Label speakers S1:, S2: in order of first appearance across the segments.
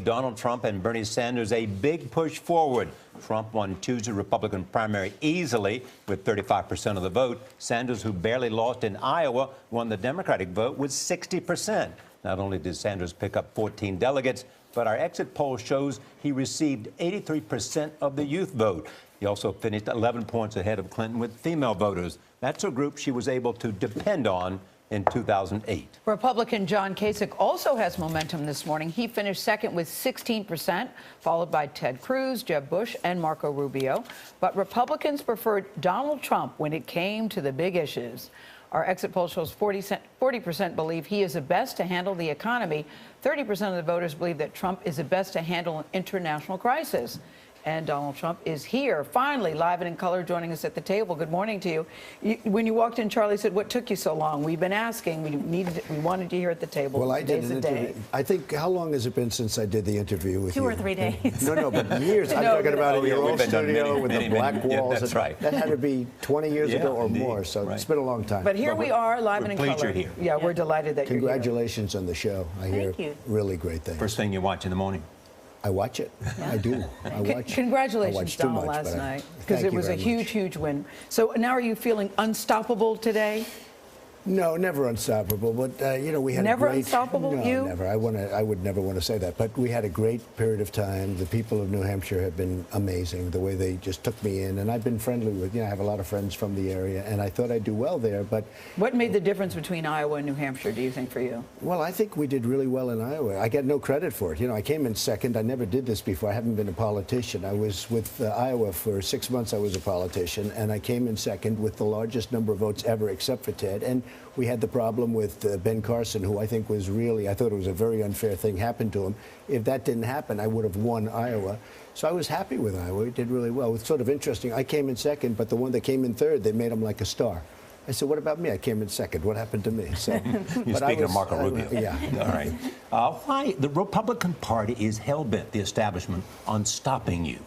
S1: Donald Trump and Bernie Sanders a big push forward. Trump won Tuesday's Republican primary easily with 35% of the vote. Sanders, who barely lost in Iowa, won the Democratic vote with 60%. Not only did Sanders pick up 14 delegates, but our exit poll shows he received 83% of the youth vote. He also finished 11 points ahead of Clinton with female voters. That's a group she was able to depend on in 2008.
S2: Republican John Kasich also has momentum this morning. He finished second with 16%, followed by Ted Cruz, Jeb Bush, and Marco Rubio. But Republicans preferred Donald Trump when it came to the big issues. Our exit poll shows 40% believe he is the best to handle the economy. 30% of the voters believe that Trump is the best to handle an international crisis. And Donald Trump is here, finally, live and in color, joining us at the table. Good morning to you. When you walked in, Charlie said, "What took you so long?" We've been asking. We wanted you here at the table.
S3: Well, I did an interview. I think, how long has it been since I did the interview with you?
S4: 2 or 3 days.
S3: No, but years. I'm talking about in your old studio with the black walls.
S1: Yeah, that's right.
S3: That had to be 20 years ago or more, so it's been a long time.
S2: But here we are, live and in color.
S1: You're here.
S2: Yeah, we're delighted that you're here.
S3: Congratulations on the show. I hear really great things.
S1: First thing you watch in the morning?
S3: I watch it. I do. I watch.
S2: Congratulations, Donald, last night, because it was a huge win. So now are you feeling unstoppable today?
S3: No, never unstoppable. But you know, we had
S2: never
S3: a great,
S2: unstoppable.
S3: No,
S2: you?
S3: Never. I would never want to say that. But we had a great period of time. The people of New Hampshire have been amazing. The way they just took me in, and I've been friendly with. You know, I have a lot of friends from the area, and I thought I'd do well there. But
S2: what made the difference between Iowa and New Hampshire, do you think, for you?
S3: Well, I think we did really well in Iowa. I get no credit for it. You know, I came in second. I never did this before. I haven't been a politician. I was with Iowa for 6 months. I was a politician, and I came in second with the largest number of votes ever, except for Ted. And we had the problem with Ben Carson, who I think was really, I thought it was a very unfair thing happened to him. If that didn't happen, I would have won Iowa. So I was happy with Iowa. We did really well. It's sort of interesting. I came in second, but the one that came in third, they made him like a star. I said, what about me? I came in second. What happened to me? So,
S1: You're speaking of Marco Rubio.
S3: Yeah.
S1: All right. Why the Republican Party is hell-bent, the establishment, on stopping you.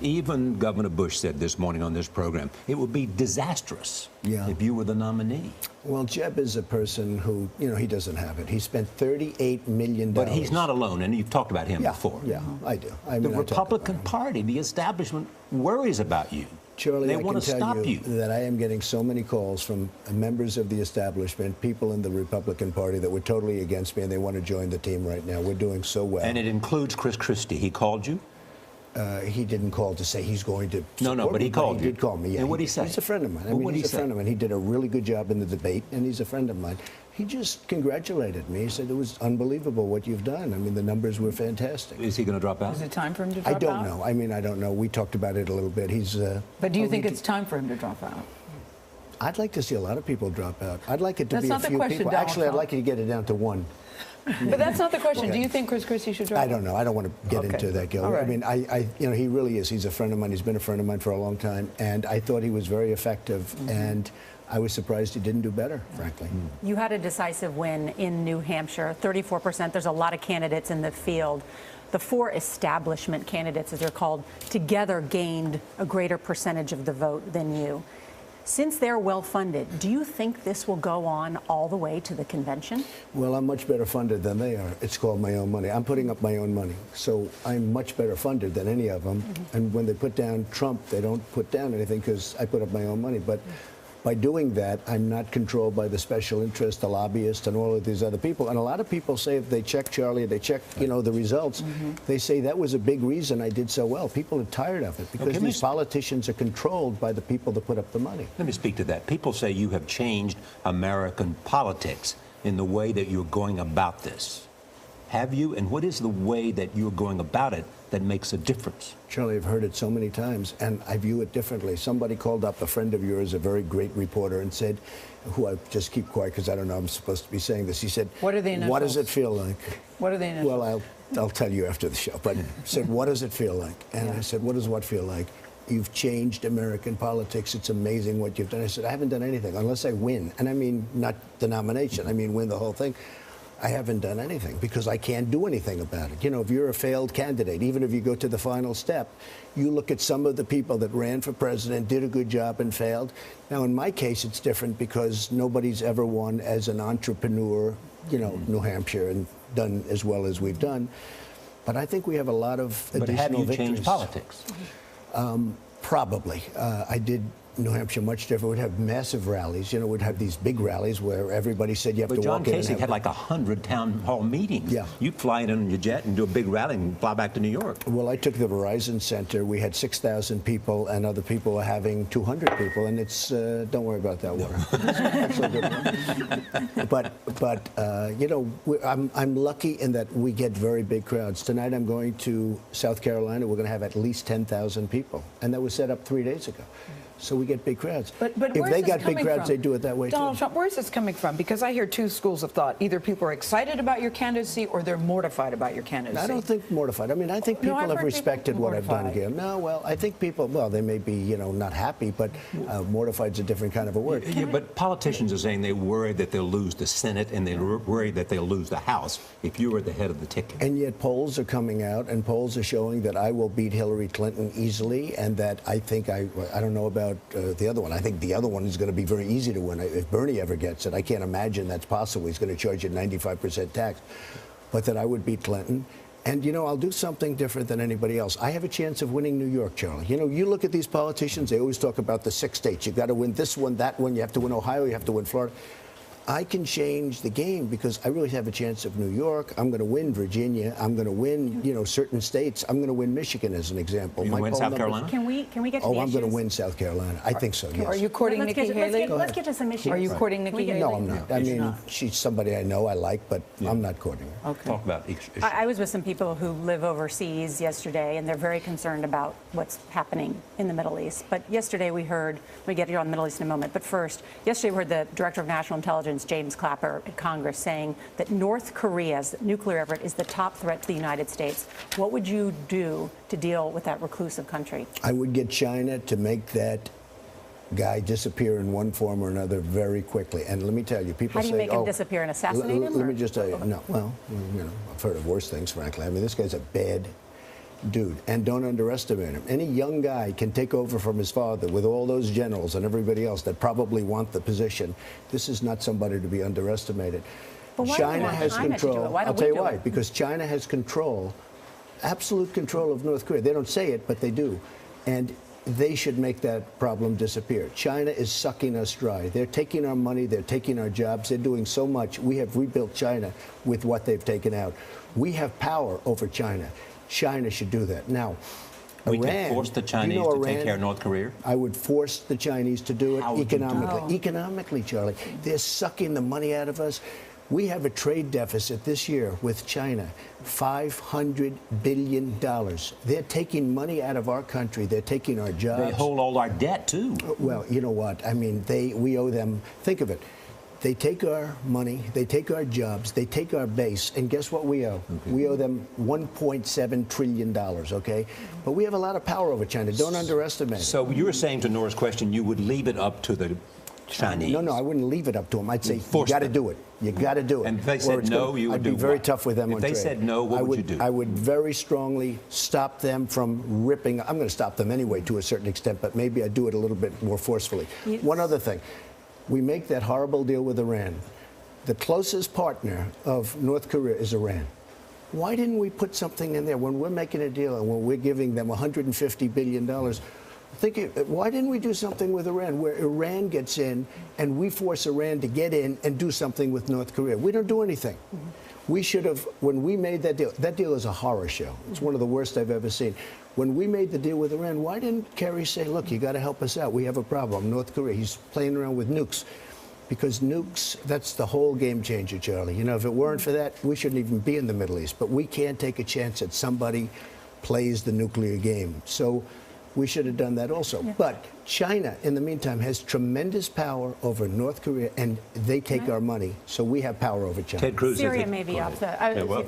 S1: Even Governor Bush said this morning on this program, it would be disastrous if you were the nominee.
S3: Well, Jeb is a person who, you know, he doesn't have it. He spent $38 million.
S1: But he's not alone, and you've talked about him before.
S3: Yeah, I do.
S1: The Republican Party, the establishment, worries about you.
S3: Charlie,
S1: they
S3: I
S1: want
S3: can
S1: to
S3: tell
S1: stop
S3: you that I am getting so many calls from members of the establishment, people in the Republican Party that were totally against me, and they want to join the team right now. We're doing so well.
S1: And it includes Chris Christie. He called you?
S3: He didn't call to say he's going to
S1: No, but he called you.
S3: He did call me, yeah.
S1: And what did he say?
S3: He's a friend of mine. I mean, he's a friend of mine. He did a really good job in the debate, and he's a friend of mine. He just congratulated me. He said it was unbelievable what you've done. I mean, the numbers were fantastic.
S1: Is he going to drop out?
S2: Is it time for him to drop out?
S3: I don't know. I mean, I don't know. We talked about it a little bit. He's.
S2: But do you think it's time for him to drop out?
S3: I'd like to see a lot of people drop out. I'd like it to be a few
S2: question,
S3: people. Actually, I'd like you to get it down to one.
S2: But that's not the question. Do you think Chris Christie should drop out?
S3: I don't know. I don't want to get into that, Gil.
S2: Right.
S3: I mean, you know, he really is. He's a friend of mine. He's been a friend of mine for a long time, and I thought he was very effective, and I was surprised he didn't do better, frankly.
S4: You had a decisive win in New Hampshire, 34%. There's a lot of candidates in the field. The 4 establishment candidates, as they're called, together gained a greater percentage of the vote than you. Since they're well-funded, do you think this will go on all the way to the convention?
S3: Well, I'm much better funded than they are. It's called my own money. I'm putting up my own money. So I'm much better funded than any of them. And when they put down Trump, they don't put down anything because I put up my own money. But by doing that, I'm not controlled by the special interest, the lobbyists, and all of these other people. And a lot of people say if they check, Charlie, they check, you know, the results, they say that was a big reason I did so well. People are tired of it because these politicians are controlled by the people that put up the money.
S1: Let me speak to that. People say you have changed American politics in the way that you're going about this. Have you? And what is the way that you're going about it that makes a difference?
S3: Charlie, I've heard it so many times, and I view it differently. Somebody called up a friend of yours, a very great reporter, and said, who I just keep quiet because I don't know I'm supposed to be saying this. He said,
S2: what are the initials?
S3: What does it feel like?
S2: What are the initials?
S3: Well, I'll tell you after the show. But said, what does it feel like? And I said, what does what feel like? You've changed American politics. It's amazing what you've done. I said, I haven't done anything unless I win. And I mean, not the nomination. I mean, win the whole thing. I haven't done anything because I can't do anything about it. You know, if you're a failed candidate, even if you go to the final step, you look at some of the people that ran for president, did a good job and failed. Now, in my case, it's different because nobody's ever won as an entrepreneur, you know, New Hampshire and done as well as we've done. But I think we have a lot of
S1: But
S3: additional
S1: have you
S3: victories.
S1: changed politics?
S3: Probably. I did New Hampshire much different. We'd have massive rallies. You know, we'd have these big rallies where everybody said you have
S1: But
S3: to
S1: John
S3: walk in and
S1: Kasich
S3: have
S1: had like 100 town hall meetings.
S3: Yeah.
S1: You'd fly in on your jet and do a big rally and fly back to New York.
S3: Well, I took the Verizon Center. We had 6,000 people, and other people were having 200 people. And it's don't worry about that water. It's a good one. But you know, I'm lucky in that we get very big crowds. Tonight, I'm going to South Carolina. We're going to have at least 10,000 people, and that was set up 3 days ago. So we get big crowds.
S2: But
S3: if
S2: where's
S3: they
S2: this
S3: got big
S2: coming
S3: crowds,
S2: from?
S3: they do it that way
S2: Donald
S3: too.
S2: Trump, where's this coming from? Because I hear two schools of thought. Either people are excited about your candidacy or they're mortified about your candidacy.
S3: I don't think mortified. I mean, I think
S2: No,
S3: people
S2: I've
S3: have
S2: heard
S3: respected
S2: people
S3: what I've done
S2: mortified.
S3: here. No, well, I think people, well, they may be, you know, not happy, but mortified's a different kind of a word.
S1: Yeah, but politicians are saying they're worried that they'll lose the Senate and they're worried that they'll lose the House if you were the head of the ticket.
S3: And yet polls are coming out, and polls are showing that I will beat Hillary Clinton easily, and that I think I don't know about the other one. I think the other one is going to be very easy to win. If Bernie ever gets it, I can't imagine that's possible. He's going to charge you 95% tax. But that I would beat Clinton. And, you know, I'll do something different than anybody else. I have a chance of winning New York, Charlie. You know, you look at these politicians, they always talk about the 6 states. You've got to win this one, that one. You have to win Ohio. You have to win Florida. I can change the game because I really have a chance of New York. I'm going to win Virginia. I'm going to win, you know, certain states. I'm going to win Michigan as an example.
S1: You gonna win
S3: poll
S1: South
S3: numbers-
S1: Carolina?
S4: Can we get to
S3: Oh,
S4: the
S3: I'm going to
S4: issues?
S3: win South Carolina. I think so, yes.
S2: Are you courting
S4: Let's
S2: Nikki
S4: get to-
S2: Haley?
S4: Let's get to some issues.
S2: Are you courting
S4: Can we
S2: Nikki
S4: get-
S2: Haley?
S3: No, I'm not. I mean, she's somebody I know, I like, but I'm not courting her.
S2: Okay.
S1: Talk about each issue.
S4: I was with some people who live overseas yesterday, and they're very concerned about what's happening in the Middle East. But yesterday we heard, we get you on the Middle East in a moment, but first, yesterday we heard the Director of National Intelligence, James Clapper, at Congress saying that North Korea's nuclear effort is the top threat to the United States. What would you do to deal with that reclusive country?
S3: I would get China to make that guy disappear in one form or another very quickly. And let me tell you, people
S4: How do you
S3: say,
S4: make him
S3: oh,
S4: disappear and assassinate him,
S3: Let
S4: or-
S3: me just tell you, no, well, you know, I've heard of worse things, frankly. I mean, this guy's a bad dude, and don't underestimate him. Any young guy can take over from his father with all those generals and everybody else that probably want the position. This is not somebody to be underestimated.
S4: But why do we
S3: China
S4: want
S3: has
S4: China to do it?
S3: control.
S4: Why don't
S3: I'll tell
S4: we
S3: you
S4: do
S3: why.
S4: it?
S3: Because China has control, absolute control of North Korea. They don't say it, but they do. And they should make that problem disappear. China is sucking us dry. They're taking our money. They're taking our jobs. They're doing so much. We have rebuilt China with what they've taken out. We have power over China. China should do that. Now,
S1: We
S3: Iran,
S1: can force the
S3: do you
S1: Chinese
S3: know
S1: to take
S3: Iran?
S1: care of North Korea?
S3: I would force the Chinese to do it
S1: How would you do
S3: economically.
S2: that?
S3: Economically, Charlie. They're sucking the money out of us. We have a trade deficit this year with China, $500 billion. They're taking money out of our country. They're taking our jobs.
S1: They hold all our debt, too.
S3: Well, you know what? I mean, we owe them. Think of it. They take our money, they take our jobs, they take our base, and guess what we owe? We owe them $1.7 trillion, okay? But we have a lot of power over China. Don't underestimate it.
S1: So you were saying to Nora's question, you would leave it up to the Chinese?
S3: No, I wouldn't leave it up to them. I'd say, you
S1: Force
S3: got to
S1: them.
S3: do it. You got to do it.
S1: And if they
S3: Or
S1: said
S3: it's
S1: no,
S3: gonna-
S1: you would
S3: I'd
S1: do
S3: be very
S1: what?
S3: tough with them
S1: If
S3: on
S1: they
S3: trade.
S1: said no, what would you do?
S3: I would very strongly stop them from ripping. I'm going to stop them anyway to a certain extent, but maybe I'd do it a little bit more forcefully. One other thing. We make that horrible deal with Iran. The closest partner of North Korea is Iran. Why didn't we put something in there when we're making a deal and when we're giving them $150 billion? Why didn't we do something with Iran where Iran gets in and we force Iran to get in and do something with North Korea? We don't do anything. We should have, when we made that deal is a horror show. It's one of the worst I've ever seen. When we made the deal with Iran, why didn't Kerry say, look, you got to help us out. We have a problem. North Korea, he's playing around with nukes. Because nukes, that's the whole game changer, Charlie. You know, if it weren't for that, we shouldn't even be in the Middle East. But we can't take a chance that somebody plays the nuclear game. So we should have done that also. Yeah. But China, in the meantime, has tremendous power over North Korea, and they take our money. So we have power over China.
S1: Ted Cruz.
S4: Syria may be off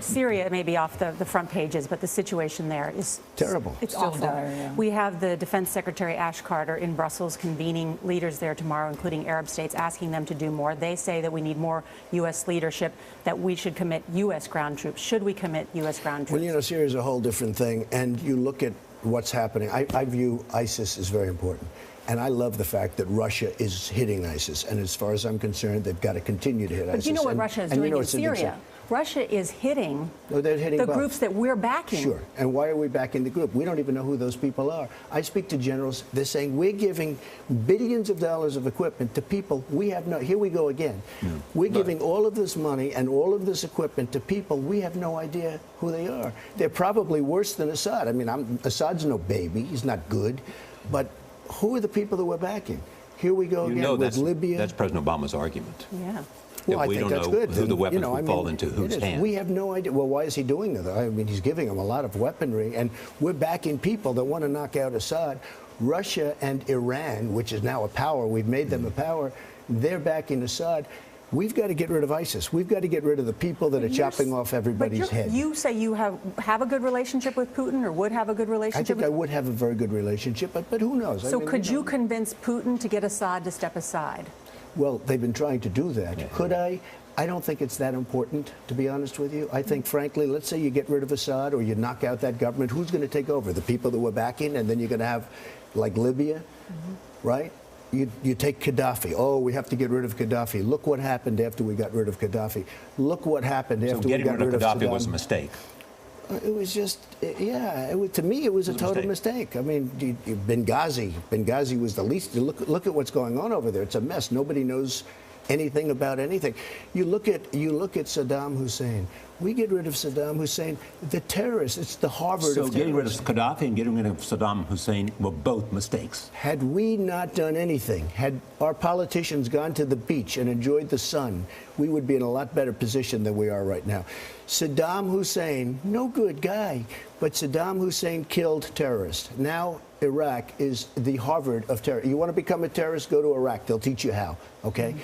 S4: Syria may be off the front pages, but the situation there is
S3: terrible.
S4: It's
S2: still
S4: awful.
S2: dire, yeah.
S4: We have the Defense Secretary Ash Carter in Brussels convening leaders there tomorrow, including Arab states, asking them to do more. They say that we need more U.S. leadership, that we should commit U.S. ground troops. Should we commit U.S. ground troops?
S3: Well, you know, Syria is a whole different thing, and you look at what's happening. I view ISIS as very important. And I love the fact that Russia is hitting ISIS. And as far as I'm concerned, they've got to continue to hit ISIS.
S4: But you know what Russia is doing in Syria. Russia is hitting
S3: No, they're hitting
S4: the
S3: both.
S4: groups that we're backing.
S3: Sure. And why are we backing the group? We don't even know who those people are. I speak to generals. They're saying we're giving billions of dollars of equipment to people we have no. Here we go again. We're giving all of this money and all of this equipment to people we have no idea who they are. They're probably worse than Assad. I mean, Assad's no baby. He's not good. But who are the people that we're backing? Here we go again with
S1: that's,
S3: Libya.
S1: That's President Obama's argument.
S4: Yeah.
S3: Well, I
S1: we
S3: think
S1: don't
S3: that's
S1: know
S3: good.
S1: who the
S3: And,
S1: weapons
S3: I
S1: will
S3: mean,
S1: fall into whose
S3: it is.
S1: hands.
S3: We have no idea. Well, why is he doing that? I mean, he's giving them a lot of weaponry, and we're backing people that want to knock out Assad. Russia and Iran, which is now a power, we've made them a power, they're backing Assad. We've got to get rid of ISIS. We've got to get rid of the people that are chopping off everybody's head.
S4: You say you have a good relationship with Putin, or would have a good
S3: I
S4: relationship
S3: think
S4: with
S3: I would have a very good relationship, but who knows?
S4: So
S3: I mean,
S4: could
S3: know.
S4: you convince Putin to get Assad to step aside?
S3: Well, they've been trying to do that. Could I? I don't think it's that important, to be honest with you. I think, frankly, let's say you get rid of Assad or you knock out that government. Who's going to take over? The people that we're backing, and then you're going to have, like Libya, right? You take Gaddafi. Oh, we have to get rid of Gaddafi. Look what happened after we got rid of Gaddafi. Look what happened after we
S1: Getting
S3: got
S1: rid of Gaddafi
S3: Saddam.
S1: was a mistake.
S3: It was just, yeah. To me, it was a total mistake. I mean, Benghazi was the least. Look at what's going on over there. It's a mess. Nobody knows anything about anything. You look at Saddam Hussein. We get rid of Saddam Hussein. The terrorists. It's the Harvard
S1: So
S3: of
S1: getting rid of
S3: terrorism.
S1: Gaddafi and getting rid of Saddam Hussein were both mistakes.
S3: Had we not done anything, had our politicians gone to the beach and enjoyed the sun, we would be in a lot better position than we are right now. Saddam Hussein, no good guy, but Saddam Hussein killed terrorists. Now Iraq is the Harvard of terror. You want to become a terrorist, go to Iraq. They'll teach you how, okay?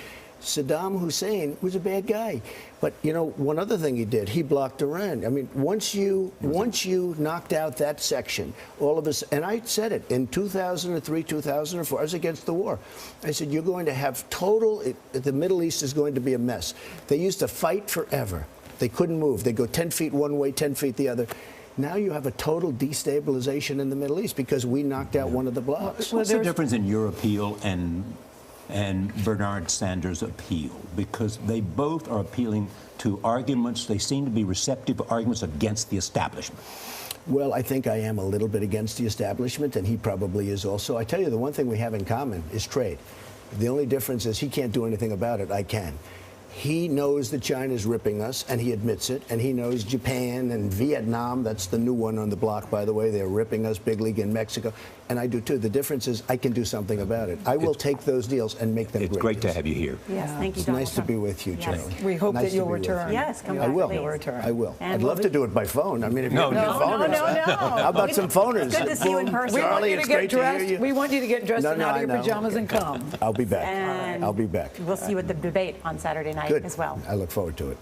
S3: Saddam Hussein was a bad guy. But, you know, one other thing he did, he blocked Iran. I mean, once you knocked out that section, all of us, and I said it, in 2003, 2004, I was against the war. I said, you're going to have the Middle East is going to be a mess. They used to fight forever. They couldn't move. They'd go 10 feet one way, 10 feet the other. Now you have a total destabilization in the Middle East because we knocked out one of the blocks.
S1: What's the difference in your appeal and Bernard Sanders' appeal? Because they both are appealing to arguments. They seem to be receptive to arguments against the establishment.
S3: Well, I think I am a little bit against the establishment, and he probably is also. I tell you, the one thing we have in common is trade. The only difference is he can't do anything about it. I can. He knows that China's ripping us, and he admits it. And he knows Japan and Vietnam, that's the new one on the block, by the way. They're ripping us, big league in Mexico. And I do, too. The difference is I can do something about it. I will take those deals and make them great.
S1: It's great to
S3: deals.
S1: have you here.
S4: Yes, thank you,
S3: It's
S4: Donald
S3: nice to
S4: Trump.
S3: be with you,
S4: Yes.
S3: Charlie.
S2: We hope
S3: Nice
S2: that
S3: to
S2: you'll
S3: be with
S2: return.
S3: you.
S4: Yes, come
S3: I
S4: back,
S3: will.
S4: please.
S3: I will.
S4: And
S3: I'd
S4: we'll
S3: love to
S4: be-
S3: do it by phone. I mean, if you
S1: No,
S3: have any
S1: no,
S3: phoners.
S4: no.
S3: How about some phoners?
S4: Good to see you in
S3: Boom.
S4: person.
S2: We want
S3: Charlie,
S2: you to
S3: it's
S2: get
S3: great to hear
S2: dressed.
S3: you.
S2: We want you to get dressed
S3: No,
S2: and
S3: no,
S2: out
S3: I
S2: of your
S3: know.
S2: pajamas and come.
S3: I'll be back.
S4: And
S3: I'll be back.
S4: We'll see you at the debate on Saturday night
S3: Good.
S4: as well.
S3: I look forward to it.